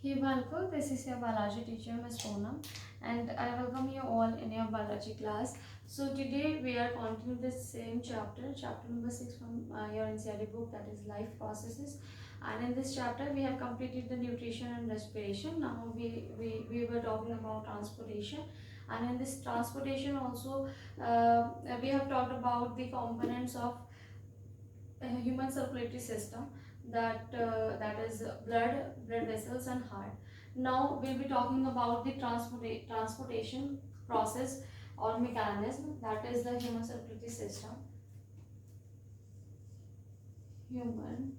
Hey Balko, this is your biology teacher Ms. Poonam, and I welcome you all in your biology class. So today we are continuing the same chapter number 6 from your NCERT book, that is life processes. And in this chapter we have completed the nutrition and respiration. Now we were talking about transportation, and in this transportation also we have talked about the components of human circulatory system, that is blood vessels and heart. Now we'll be talking about the transportation process or mechanism, that is the human circulatory system. Human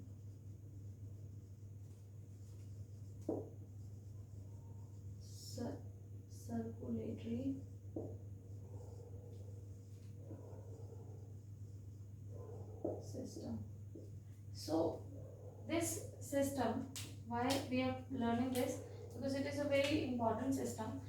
circulatory system. So this system, why we are learning this, because it is a very important system.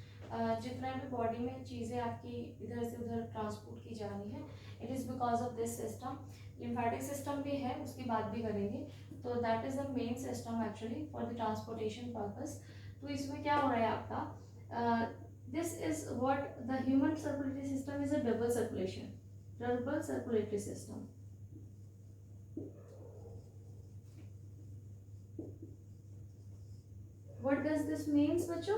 जितना भी body में चीज़ें आपकी इधर से उधर transport की जा रही है, it is because of this system. Lymphatic system भी है, उसकी बात भी करेंगे. तो that is the main system actually for the transportation purpose. तो इसमें क्या हो रहा है आपका, this is what the human circulatory system is a double circulatory system. What does this means बच्चों?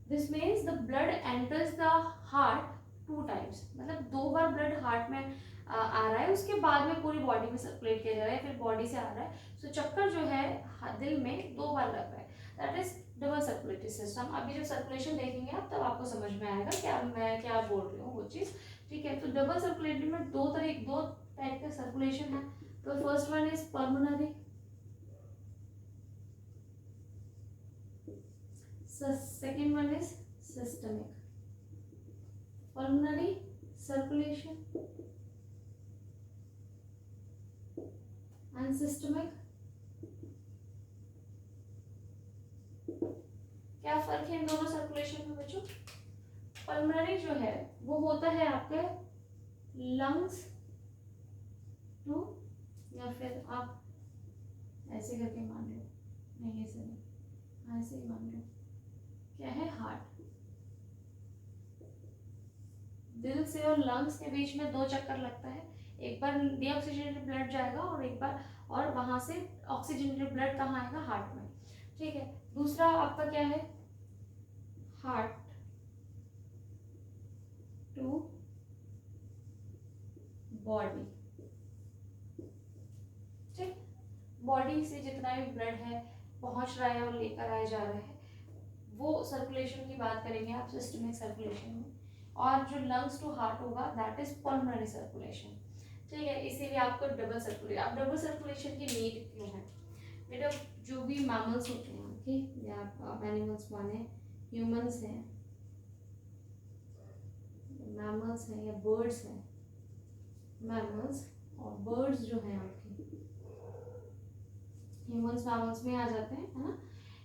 This means the blood enters the heart 2 times. मतलब 2 बार blood heart में आ रहा है, उसके बाद में पूरी बॉडी में सर्कुलेट किया जा रहा है, फिर बॉडी से आ रहा है. सो चक्कर जो है दिल में 2 बार लग रहा है. That is double circulatory system. अभी जब सर्कुलेशन देखेंगे आप, तब आपको समझ में आएगा क्या मैं क्या बोल रही हूँ वो चीज़. ठीक है, तो डबल सर्कुलेटरी में 2 टाइप का सर्कुलेशन है. तो first one is pulmonary, second one is systemic. Pulmonary circulation and systemic. क्या फर्क है इन दोनों सर्कुलेशन में बच्चों? पल्मोनरी जो है वो होता है आपके लंग्स टू, या फिर आप ऐसे करके मान लो, नहीं ऐसे नहीं, ऐसे ही मान लो, क्या है हार्ट. दिल से और लंग्स के बीच में 2 चक्कर लगता है. एक बार डीऑक्सीजनेटेड ब्लड जाएगा और एक बार, और वहां से ऑक्सीजनेटेड ब्लड कहाँ आएगा? हार्ट में. ठीक है, दूसरा आपका क्या है? Heart to body. ठीक, बॉडी से जितना भी ब्लड है पहुंच रहा है और लेकर आया जा रहा है, वो सर्कुलेशन की बात करेंगे आप सिस्टमिक सर्कुलेशन में. और जो लंग्स टू हार्ट होगा दैट इज पल्मोनरी सर्कुलेशन. ठीक है, इसीलिए आपको डबल सर्कुलेशन. अब डबल सर्कुलेशन की नीड क्यों है बेटा? जो भी मैमल्स होते हैं ओके, या आप एनिमल्स माने, ह्यूमंस हैं, मैमल्स हैं या बर्ड्स हैं, मैमल्स और बर्ड्स जो हैं आपके ह्यूमंस मैमल्स में आ जाते हैं, है ना.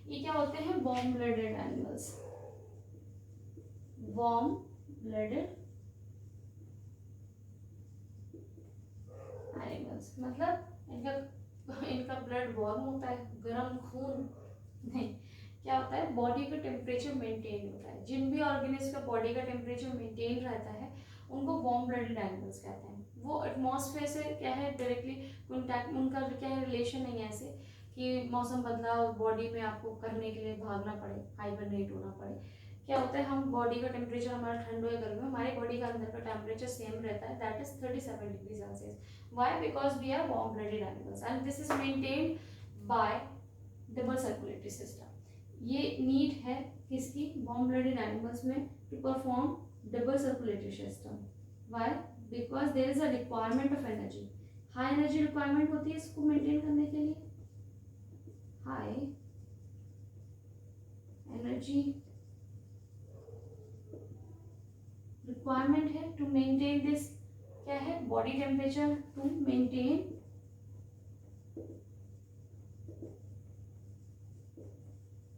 ये क्या होते हैं? Warm blooded animals. Warm blooded animals मतलब इनका ब्लड वार्म होता है, गर्म खून नहीं. क्या होता है? बॉडी का टेम्परेचर मेंटेन होता है. जिन भी ऑर्गेनिज्म का बॉडी का टेम्परेचर मेंटेन रहता है उनको वार्म ब्लडेड एनिमल्स कहते हैं. वो एटमॉस्फेयर से क्या है डायरेक्टली कॉन्टैक्ट, उनका क्या है रिलेशन नहीं है ऐसे कि मौसम बदलाव बॉडी में आपको करने के लिए भागना पड़े, हाइबरनेट होना पड़े. क्या होता है, हम बॉडी का टेम्परेचर हमारा ठंड हो या गर्मी, हमारे बॉडी का अंदर का टेम्परेचर सेम रहता है, that is 37 degree celsius. Why? Because we are warm blooded animals and this is maintained by double circulatory system. ये नीड है किसकी? वार्म ब्लडेड एनिमल्स में to perform double circulatory system. Why? Because there is a requirement of energy. High energy requirement होती है इसको maintain करने के लिए. हाई एनर्जी रिक्वायरमेंट है टू मेंटेन दिस, क्या है? Body temperature. To maintain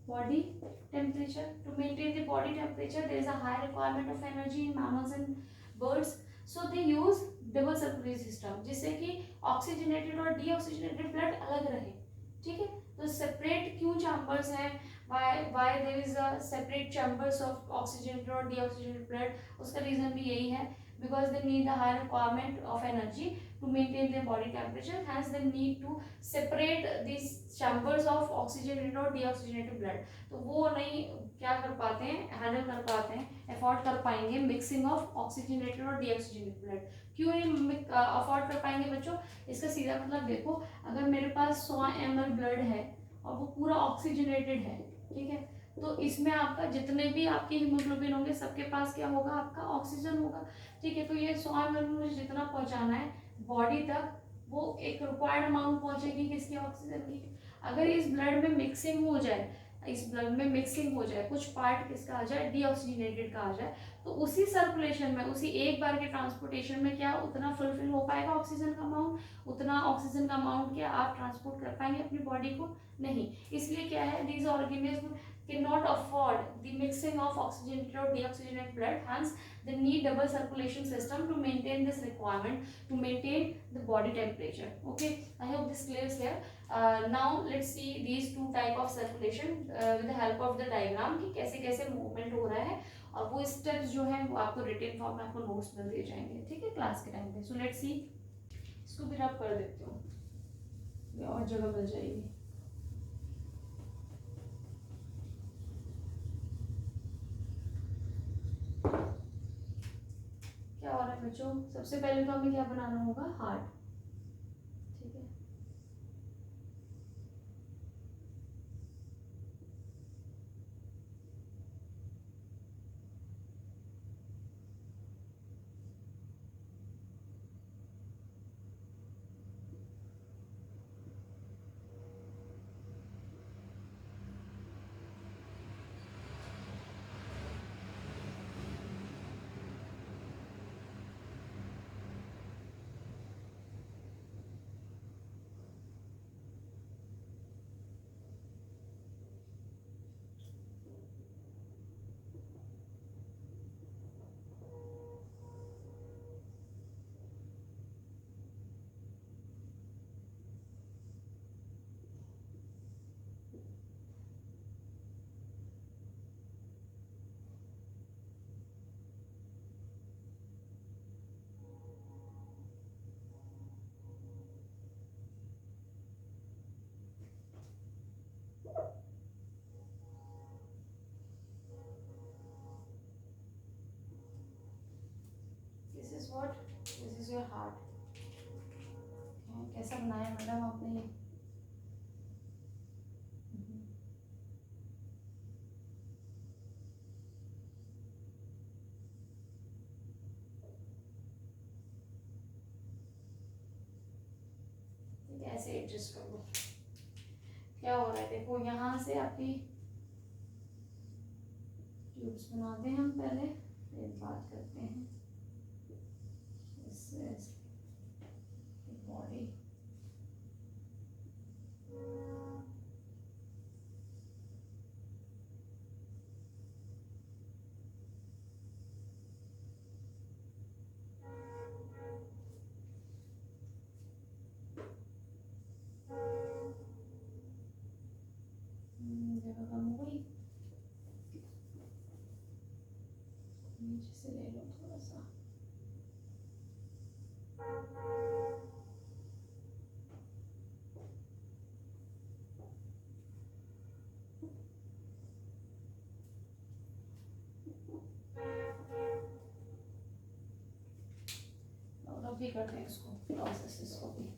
body temperature, to maintain the body temperature there is a high requirement of energy in mammals and birds, so they use double circulatory system जिससे कि oxygenated और deoxygenated blood अलग रहे. ठीक है। तो separate क्यों chambers हैं, why there is a separate chambers of oxygenated और डीऑक्सीजनेटेड ब्लड, उसका रीजन भी यही है, because they need the higher requirement of energy to maintain their body temperature, hence they need to separate this chambers of oxygenated और deoxygenated blood. तो वो नहीं क्या कर पाते हैं, हैंडल कर पाते हैं, अफोर्ड कर पाएंगे मिक्सिंग ऑफ ऑक्सीजनेटेड और डीऑक्सीजनेटेड ब्लड। क्यों नहीं अफोर्ड कर पाएंगे बच्चों, इसका सीधा मतलब देखो, अगर मेरे पास 100 ml ब्लड है और वो पूरा ऑक्सीजनेटेड है, ठीक है, तो इसमें आपका जितने भी आपके हीमोग्लोबिन होंगे सबके पास क्या होगा, आपका ऑक्सीजन होगा, ठीक है। तो ये 100 ml मुझे जितना पहुंचाना है बॉडी तक, वो एक रिक्वायर्ड अमाउंट पहुंचेगी किसकी, ऑक्सीजन की। अगर इस ब्लड में मिक्सिंग हो जाए, इस ब्लड में मिक्सिंग हो जाए, कुछ पार्ट किसका आ जाए, डीऑक्सीजनेटेड का आ जाए, तो उसी सर्कुलेशन में, उसी एक बार के ट्रांसपोर्टेशन में क्या उतना फुलफिल हो पाएगा ऑक्सीजन का अमाउंट, उतना ऑक्सीजन का अमाउंट क्या आप ट्रांसपोर्ट कर पाएंगे अपनी बॉडी को, नहीं। इसलिए क्या है, these organism cannot afford the mixing of oxygenated or deoxygenated blood, hence they need double circulation system to maintain this requirement, to maintain the body temperature. Okay, I hope this clears here. Now let's see these two type of circulation with the help of the diagram कि कैसे कैसे movement हो रहा है, और वो steps जो है वो आपको रिटन फॉर्म में आपको नोट्स में दिए जाएंगे, ठीक है, क्लास के टाइम पे। सो लेट्स सी, इसको भी रब कर देती हूँ, और जगह मिल जाएगी। क्या हो रहा है बच्चों, सबसे पहले तो हमें क्या बनाना होगा, हार्ट, ठीक है। This is what, this is your heart. कैसा बनाया मैडम आपने ये, ऐसे एडजस्ट कर लो। क्या हो रहा है देखो, यहाँ से आपकी ट्यूब्स बनाते हैं हम पहले, फिर बात करते हैं इससे बॉडी। जगह कम हो गई, नीचे से ले लो थोड़ा सा। और अभी करते हैं इसको प्रोसेस, इसको भी।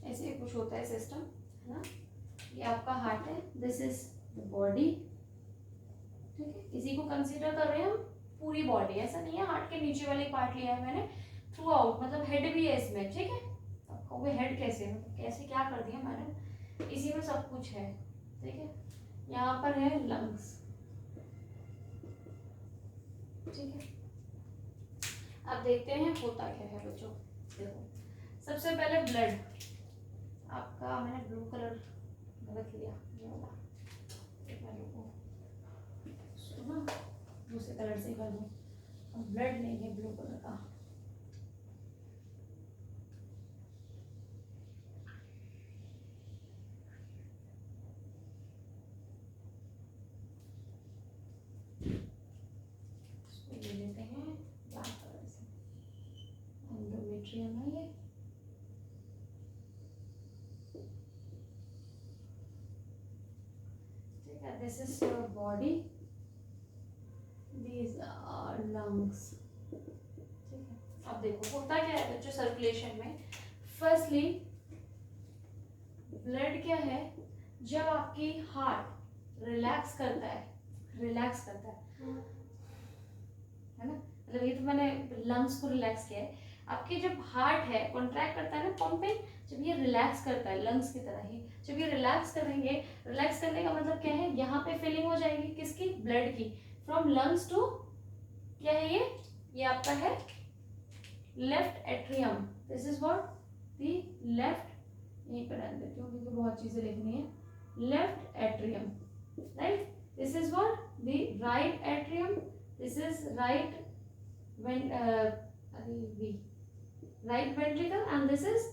ऐसे कुछ होता है सिस्टम, है ना। ये आपका हार्ट है, दिस इज द बॉडी, ठीक है। इसी को कंसीडर कर रहे हैं हम पूरी बॉडी, ऐसा नहीं है हार्ट के नीचे वाले पार्ट लिया है मैंने, थ्रू आउट, मतलब हेड भी है इसमें, ठीक है। अब कहोगे हेड कैसे, मतलब कैसे क्या कर दिया मैंने, इसी में सब कुछ है, ठीक है। यहाँ पर है लंग्स, ठीक है। अब देखते हैं होता क्या है बच्चों, देखो सबसे पहले ब्लड आपका, मैंने ब्लू कलर रख लिया, ये वाला सुनो दूसरे कलर से कर दूँ, ब्लड लेंगे ब्लू कलर का। ले लेते हैं ब्लैक कलर से, एंडोमेट्रियम है ये। ठीक है, this is your body, these are lungs. ठीक है, अब देखो होता क्या है बच्चों सर्कुलेशन में, फर्स्टली ब्लड क्या है, जब आपकी हार्ट रिलैक्स करता है, रिलैक्स करता है ना, मतलब ये तो मैंने लंग्स को रिलैक्स किया है, आपकी जब हार्ट है कॉन्ट्रैक्ट करता है ना पंपिंग, जब ये रिलैक्स करता है लंग्स की तरह ही, जब ये रिलैक्स करेंगे, रिलैक्स करने का मतलब क्या है, यहाँ पे फिलिंग हो जाएगी किसकी, ब्लड की, फ्रॉम लंग्स टू, क्या है ये आपका है left atrium, this is what the left, यहीं पर रख देती हूँ क्योंकि बहुत चीजें लिखनी है, left atrium, right, this is what the right atrium, this is right right ventricle and this is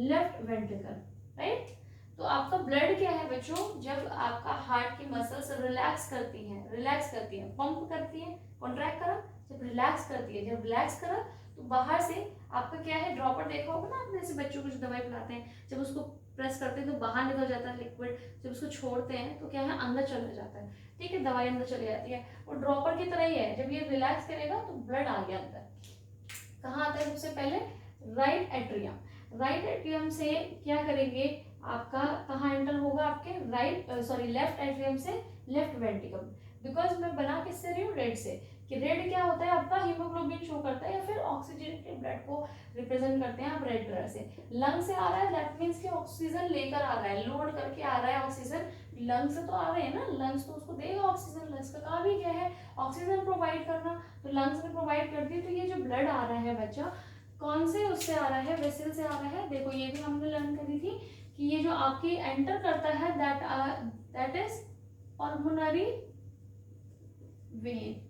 left ventricle, right। तो आपका ब्लड क्या है बच्चों, जब आपका हार्ट की मसल्स रिलैक्स करती हैं, पंप करती हैं, कॉन्ट्रैक्ट करा, जब रिलैक्स करती है, जब रिलैक्स करा तो बाहर से आपका क्या है, ड्रॉपर देखा होगा ना आपने, जैसे बच्चों को जो दवाई पिलाते हैं, जब उसको प्रेस करते हैं तो बाहर निकल जाता है लिक्विड, जब उसको छोड़ते हैं तो क्या है अंदर चला जाता है, ठीक है, दवाई अंदर चली जाती है, वो ड्रॉपर की तरह ही है, जब ये रिलैक्स करेगा तो ब्लड आ गया अंदर, कहाँ आता है सबसे पहले, राइट एट्रियम, राइट एट्रियम से क्या करेंगे, आपका कहाँ एंटर होगा, आपके लेफ्ट एट्रियम से लेफ्ट वेंट्रिकल, बिकॉज मैं बना किससे रही हूँ, रेड से, कि रेड क्या होता है आपका हीमोग्लोबिन शो करता है या फिर ऑक्सीजनेटेड ब्लड को रिप्रेजेंट करते हैं आप रेड कलर से, लंग से आ रहा है, दैट मीन्स कि ऑक्सीजन लेकर आ रहा है, लोड करके आ रहा है ऑक्सीजन, लंग से तो आ रहे हैं ना, लंग्स तो उसको देगा ऑक्सीजन, लंग्स का काम ही क्या है ऑक्सीजन प्रोवाइड करना, तो लंग्स में प्रोवाइड करती है, तो ये जो ब्लड आ रहा है बच्चा कौन से उससे आ रहा है, वेसल से आ रहा है, देखो ये भी हमने लर्न करी थी कि ये जो आपकी एंटर करता है दैट इज पल्मोनरी वेन,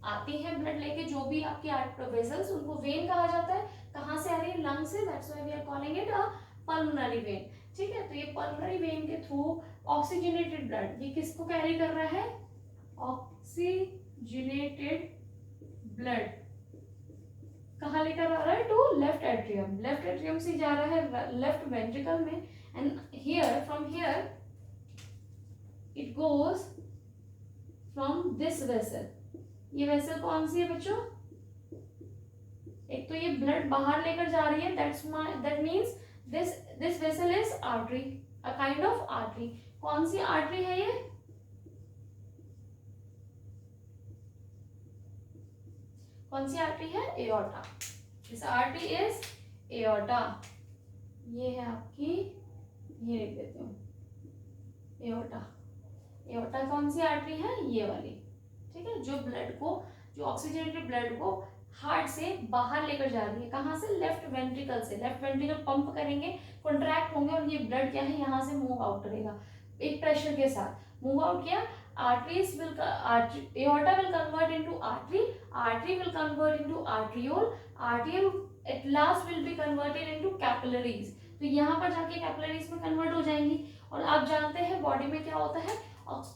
आती है ब्लड लेके, जो भी आपकी वेसल्स उनको वेन कहा जाता है, कहाँ से आ रही है, लंग से, that's why we are calling it a pulmonary vein, ठीक है। तो ये पल्मोनरी वेन के थ्रू ऑक्सीजनेटेड ब्लड, ये किसको कैरी कर रहा है, ऑक्सीजनेटेड ब्लड कहाँ लेकर आ रहा है, to left atrium, left atrium से जा रहा है लेफ्ट वेंट्रिकल में, and here from here it goes from this vessel, ये वेसल कौन सी है बच्चों, एक तो ये ब्लड बाहर लेकर जा रही है, that means this vessel is artery, a kind of artery, कौन सी आर्टरी है ये, कौन सी आर्टरी है, aorta, this artery is aorta, ये है आपकी, ये लिख देती हूँ एओर्टा, एओर्टा कौन सी आर्टरी है, ये वाली, ठीक है, जो ब्लड को, जो ऑक्सीजनेटेड ब्लड को हार्ट से बाहर लेकर जा रही है, कहाँ से, लेफ्ट वेंट्रिकल से, लेफ्ट वेंट्रिकल पंप करेंगे, कॉन्ट्रैक्ट होंगे और ये ब्लड क्या है यहाँ से मूव आउट करेगा, एक प्रेशर के साथ मूव आउट किया, arteries will aorta will convert into artery will convert into arteriole at last will be converted into capillaries, तो यहाँ पर जाके कैपिलरीज में कन्वर्ट हो जाएंगी, और आप जानते हैं बॉडी में क्या होता है,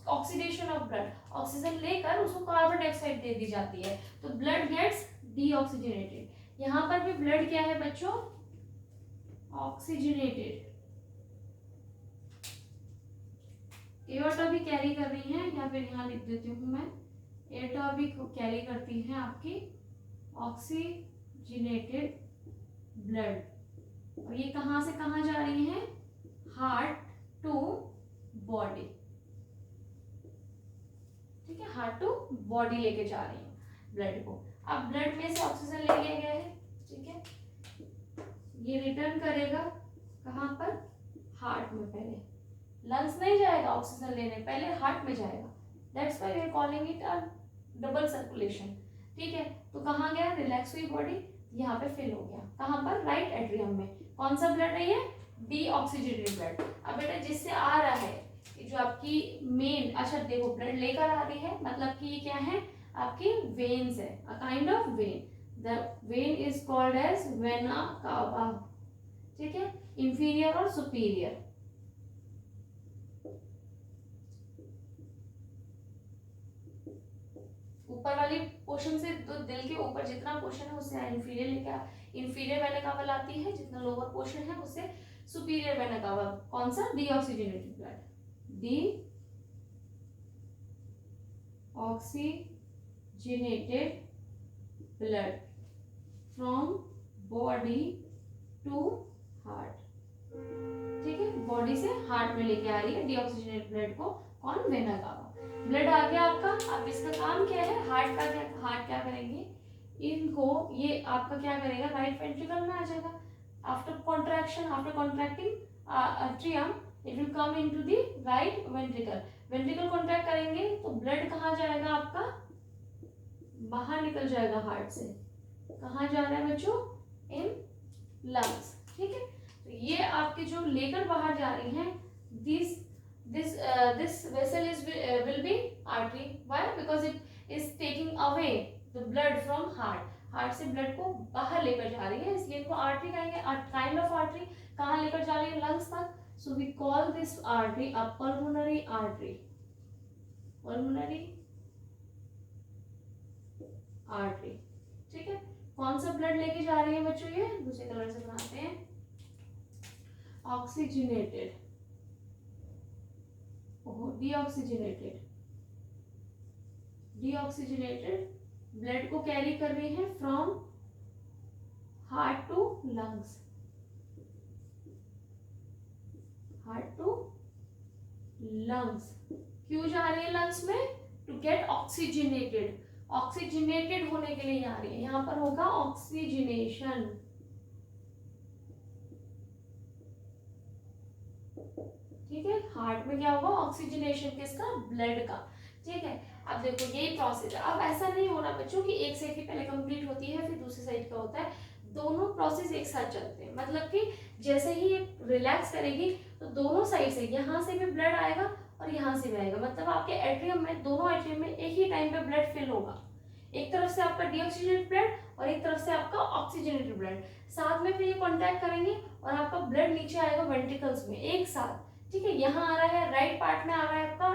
ऑक्सीडेशन ऑफ ब्लड, ऑक्सीजन लेकर उसको कार्बन डाइऑक्साइड दे दी जाती है, तो ब्लड गेट्स डीऑक्सीजनेटेड, यहाँ पर भी ब्लड क्या है बच्चों, ऑक्सीजनेटेड, एओर्टा भी कैरी कर रही है, या फिर यहाँ लिख देती हूँ मैं, एओर्टा भी कैरी करती है आपकी ऑक्सीजनेटेड ब्लड, और ये कहाँ से कहाँ जा रही है, हार्ट टू बॉडी, ठीक है, हार्ट टू बॉडी लेके जा रही है ब्लड को, अब ब्लड में से ऑक्सीजन ले लिया गया है, ठीक है, ये रिटर्न करेगा कहाँ पर, हार्ट में, पहले लंग्स नहीं जाएगा ऑक्सीजन लेने, पहले हार्ट में जाएगा, that's why we are calling it a double circulation, ठीक है। तो कहाँ गया, रिलैक्स हुई बॉडी, यहाँ पे फिल हो गया, कहाँ पर, राइट एट्रियम में। कौन सा ब्लड है ये, डीऑक्सीजेनेटेड ब्लड। अब बेटा जिससे आ रहा है जो आपकी मेन, अच्छा देखो ब्लड लेकर आ रही है मतलब कि ये क्या है, आपकी वेन्स है, a kind of vein. The vein is called as vena cava, ठीक है, इंफीरियर और सुपीरियर। ऊपर वाली पोर्शन से तो दिल के ऊपर जितना पोर्शन है उससे इंफीरियर लेकर इंफीरियर वेना कावा लाती है, जितना लोअर पोर्शन है उससे सुपीरियर वेना कावा। कौन सा, deoxygenated blood, deoxygenated blood from body to heart, ठीक है, बॉडी से हार्ट में लेके आ रही है डीऑक्सीजेनेटेड ब्लड को, कौन, वेना कावा। ब्लड आ गया आपका, अब इसका काम क्या है, हार्ट का क्या, हार्ट क्या करेंगे, इनको, ये आपका क्या करेगा, राइट वेंट्रिकल में आ जाएगा। After contraction, after contracting atrium it will come into the right ventricle। Ventricle contract करेंगे तो ब्लड कहाँ जाएगा आपका, बाहर निकल जाएगा हार्ट से। कहाँ जा रहा है बच्चों, इन लंग्स, ठीक है। तो ये आपके जो लेकर बाहर जा रही हैं, this vessel is will be artery, why, because it is taking away the blood from heart, heart से ब्लड को बाहर लेकर जा रही है, इसलिए इनको आर्टरी कहेंगे, काइंड ऑफ आर्टरी। कहाँ लेकर जा रही है, लंग्स तक, so we call this artery a pulmonary artery, pulmonary artery, ठीक है। कौन सा ब्लड लेके जा रही है बच्चों, ये दूसरे कलर से बनाते हैं, ऑक्सीजनेटेड, डीऑक्सीजनेटेड ब्लड को कैरी कर रही है from heart to lungs, heart to lungs. क्यों जा रही है लंग्स में, टू गेट ऑक्सीजनेटेड, ऑक्सीजनेटेड होने के लिए आ रही है, यहां पर होगा ऑक्सीजनेशन, ठीक है। हार्ट में क्या होगा, ऑक्सीजनेशन किसका, ब्लड का, ठीक है। अब देखो यही प्रोसेस है। अब ऐसा नहीं हो रहा बच्चों कि एक साइड की पहले कंप्लीट होती है फिर दूसरी साइड का होता है, दोनों प्रोसेस एक साथ चलते हैं। मतलब कि जैसे ही ये रिलैक्स करेगी तो दोनों साइड से, यहाँ से भी ब्लड आएगा और यहाँ से भी आएगा, मतलब आपके एट्रियम में, दोनों एट्रियम में एक ही टाइम पे ब्लड फिल होगा। एक तरफ से आपका डीऑक्सीजनेटेड ब्लड और एक तरफ से आपका ऑक्सीजनेटेड ब्लड, साथ में फिर ये कॉन्टैक्ट करेंगे और आपका ब्लड नीचे आएगा वेंट्रिकल्स में एक साथ, ठीक है। यहाँ आ रहा है, राइट पार्ट में आ रहा है आपका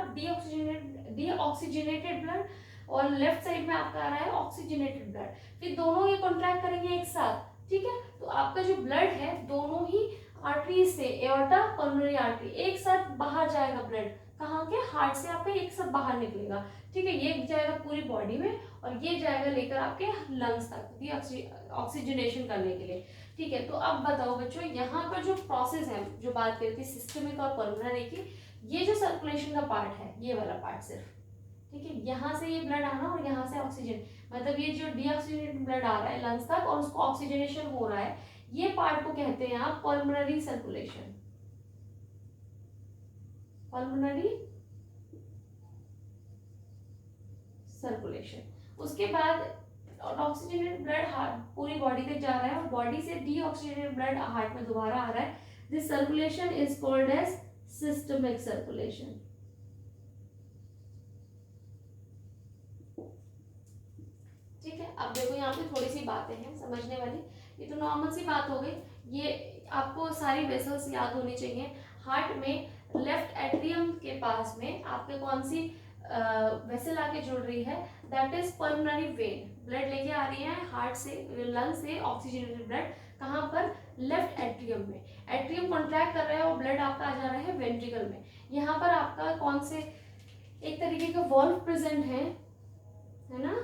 डीऑक्सीजनेटेड ब्लड और लेफ्ट साइड में आपका आ रहा है ऑक्सीजनेटेड ब्लड, फिर दोनों ये कॉन्ट्रैक्ट करेंगे एक साथ, ठीक है। तो आपका जो ब्लड है दोनों ही आर्टरी से, एओर्टा, पल्मोनरी आर्टरी, एक साथ बाहर जाएगा ब्लड, कहाँ के, हार्ट से आपका एक साथ बाहर निकलेगा, ठीक है। ये जाएगा पूरी बॉडी में और ये जाएगा लेकर आपके लंग्स तक ऑक्सीजनेशन करने के लिए, ठीक है। तो अब बताओ बच्चों, यहाँ पर जो प्रोसेस है, जो बात करती है सिस्टमिक और पल्मोनरी की, ये जो सर्कुलेशन का पार्ट है, ये वाला पार्ट सिर्फ, ठीक है, यहाँ से ये ब्लड आना और यहाँ से ऑक्सीजन, मतलब ये जो डीऑक्सीजनेटेड ब्लड आ रहा है लंग्स तक और उसको ऑक्सीजनेशन हो रहा है, ये पार्ट को कहते हैं आप पल्मोनरी सर्कुलेशन, पल्मोनरी सर्कुलेशन। उसके बाद ऑक्सीजनेटेड ब्लड पूरी बॉडी तक जा रहा है और बॉडी से डीऑक्सीजनेटेड ब्लड हार्ट में दोबारा आ रहा है, this circulation is called as systemic circulation, ठीक है। अब देखो यहाँ पे थोड़ी सी बातें हैं समझने वाली, ये तो नॉर्मल सी बात हो गई, ये आपको सारी वेसल्स याद होनी चाहिए। हार्ट में लेफ्ट एट्रियम के पास में आपके कौन सी वेसल आके जुड़ रही है, that is pulmonary vein, blood लेके आ रही है हार्ट से, लंग से ऑक्सीजनेटेड ब्लड, कहाँ पर, लेफ्ट एट्रियम में। एट्रियम कॉन्ट्रैक्ट कर रहा है और ब्लड आपका आ जा रहा है वेंट्रिकल में। यहाँ पर आपका कौन से एक तरीके का वॉल्व प्रेजेंट है ना,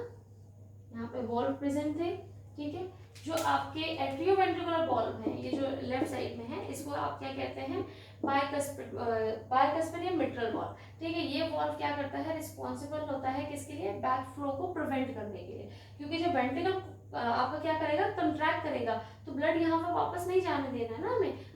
यहाँ पे वॉल्व प्रेजेंट थे, ठीक है। जो आपके एट्रियोवेंट्रिकुलर वॉल्व है, ये जो लेफ्ट साइड में है, इसको आप क्या कहते हैं, बायकस्पिड या मिट्रल वॉल्व, ठीक है। ये वॉल्व क्या करता है, रिस्पॉन्सिबल होता है किसके लिए, बैक फ्लो को प्रिवेंट करने के लिए, क्योंकि जब वेंट्रिकल आपका क्या करेगा, कंट्रैक्ट करेगा, तो ब्लड यहाँ पर वापस नहीं जाने देना है ना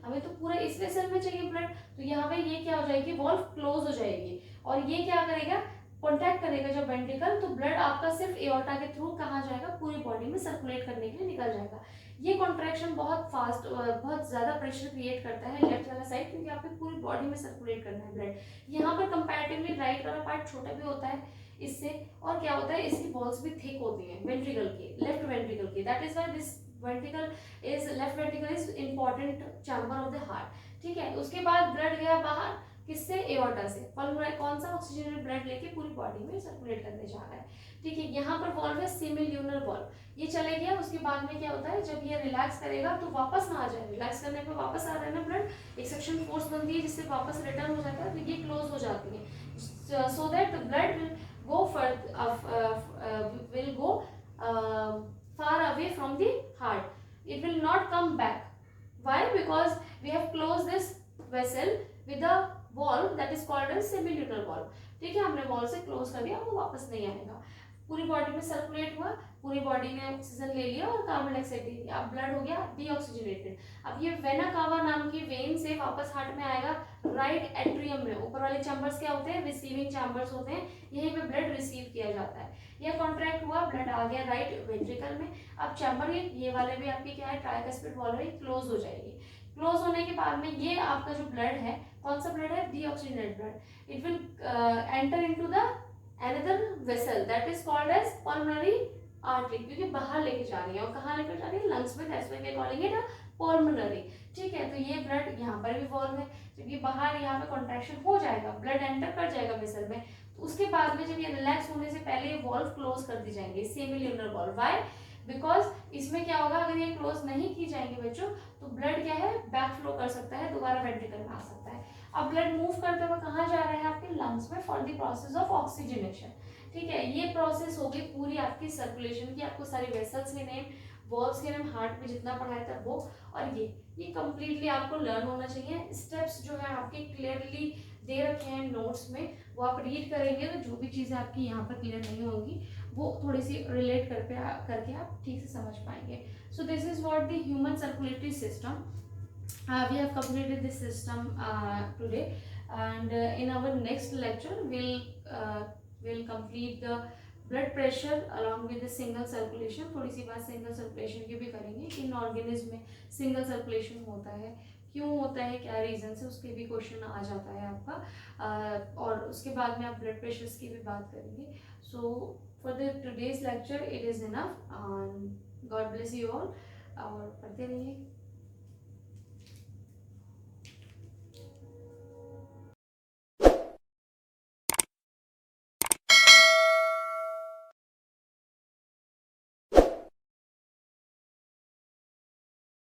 हमें तो पूरा इस वेसल में चाहिए ब्लड, तो यहाँ पे ये क्या हो जाएगी, वॉल्व क्लोज हो जाएगी और ये क्या करेगा, कॉन्टैक्ट करेगा जब वेंट्रिकल, तो ब्लड आपका सिर्फ एओर्टा के थ्रू कहाँ जाएगा, पूरी बॉडी में सर्कुलेट करने के लिए निकल जाएगा। ये कॉन्ट्रैक्शन बहुत फास्ट बहुत ज़्यादा प्रेशर क्रिएट करता है लेफ्ट वाला साइड, क्योंकि आपकी पूरी बॉडी में सर्कुलेट करना है ब्लड। यहाँ पर कंपैरेटिवली राइट वाला पार्ट छोटा भी होता है इससे, और क्या होता है इसकी वॉल्स भी थिक होती हैं वेंट्रिकल की, लेफ्ट वेंट्रिकल की। That is why this ventricle is left ventricle is important chamber of the heart. ठीक है, उसके बाद ब्लड गया बाहर किससे, एओर्टा से। पल्मोनरी कौन सा, ऑक्सीजनेटेड ब्लड लेके पूरी बॉडी में सर्कुलेट करने जा रहा है। ठीक है, यहाँ पर वॉल्व है सेमील्यूनर वॉल्व, ये चले गया। उसके बाद में क्या होता है, जब ये रिलैक्स करेगा तो वापस ना आ जाए, रिलैक्स करने पर वापस आ रहा है ना ब्लड, एक सेक्शन फोर्स बनती है जिससे वापस रिटर्न हो जाता है, तो ये क्लोज हो जाती है, so that blood will go will go far away from the heart. It will not come back. Why? Because we have closed this vessel with a valve that is called as semilunar valve. ठीक है, हमने valve से close कर दिया, वो वापस नहीं आएगा। पूरी बॉडी में सर्कुलेट हुआ, पूरी बॉडी ने ऑक्सीजन ले लिया और कार्बन डाइऑक्साइड दे दिया, अब ब्लड हो गया डीऑक्सीजनेटेड। अब ये वेना कावा नाम की वेन से वापस हार्ट में आएगा, राइट एट्रियम में। ऊपर वाले चैम्बर्स क्या होते हैं, रिसीविंग चैम्बर्स होते हैं, यहीं पे ब्लड रिसीव किया जाता है। यह कॉन्ट्रैक्ट हुआ, ब्लड आ गया राइट वेंट्रिकल में। अब चैम्बर ये वाले भी आपकी क्या है, ट्राइकस्पिड वॉल्व है, क्लोज हो जाएगी। क्लोज होने के बाद में ये आपका जो ब्लड है, कौन सा ब्लड है, deoxygenated blood, it will enter into the another vessel that is called as pulmonary artery, क्योंकि बाहर लेके जा रही है, और कहाँ लेकर जा रही है, लंग्स में, that's why we are calling it a pulmonary। ठीक है, तो ये ब्लड यहाँ पर भी वॉल्व है, जब ये बाहर यहाँ पे कॉन्ट्रैक्शन हो जाएगा, ब्लड एंटर कर जाएगा वेसल में, तो उसके बाद में जब ये रिलैक्स होने से पहले ये वॉल्व क्लोज कर दी जाएंगे, सेमील्यूनर वॉल्व। व्हाई? बिकॉज इसमें क्या होगा, अगर ये क्लोज नहीं की जाएंगे बच्चों, तो ब्लड क्या है, बैक फ्लो कर सकता है, दोबारा वेंट्रिकल में आ सकता है। अब ब्लड मूव करते हुए कहाँ जा रहा है, आपके लंग्स में, for the process of oxygenation. ठीक है, ये प्रोसेस होगी पूरी आपकी सर्कुलेशन की, आपको सारी वेसल्स के नेम, वॉल्व्स के नेम, हार्ट में जितना पढ़ाया था वो, और ये कंप्लीटली आपको लर्न होना चाहिए। स्टेप्स जो है आपके क्लियरली दे रखे हैं नोट्स में, वो आप रीड करेंगे तो जो भी चीज़ें आपकी यहाँ पर क्लियर नहीं होंगी वो थोड़ी सी रिलेट करके आप ठीक से समझ पाएंगे। So this is what the human circulatory system. We have completed this system today, and in our next lecture we'll complete the blood pressure along with the single circulation। थोड़ी सी बात सिंगल सर्कुलेशन की भी करेंगे कि इन organism में single circulation होता है, क्यों होता है, क्या रीजन से, उसके भी क्वेश्चन आ जाता है आपका, और उसके बाद में आप ब्लड प्रेशर्स की भी बात करेंगे। So for the today's lecture it is enough, God bless you all, और पढ़ते रहिए।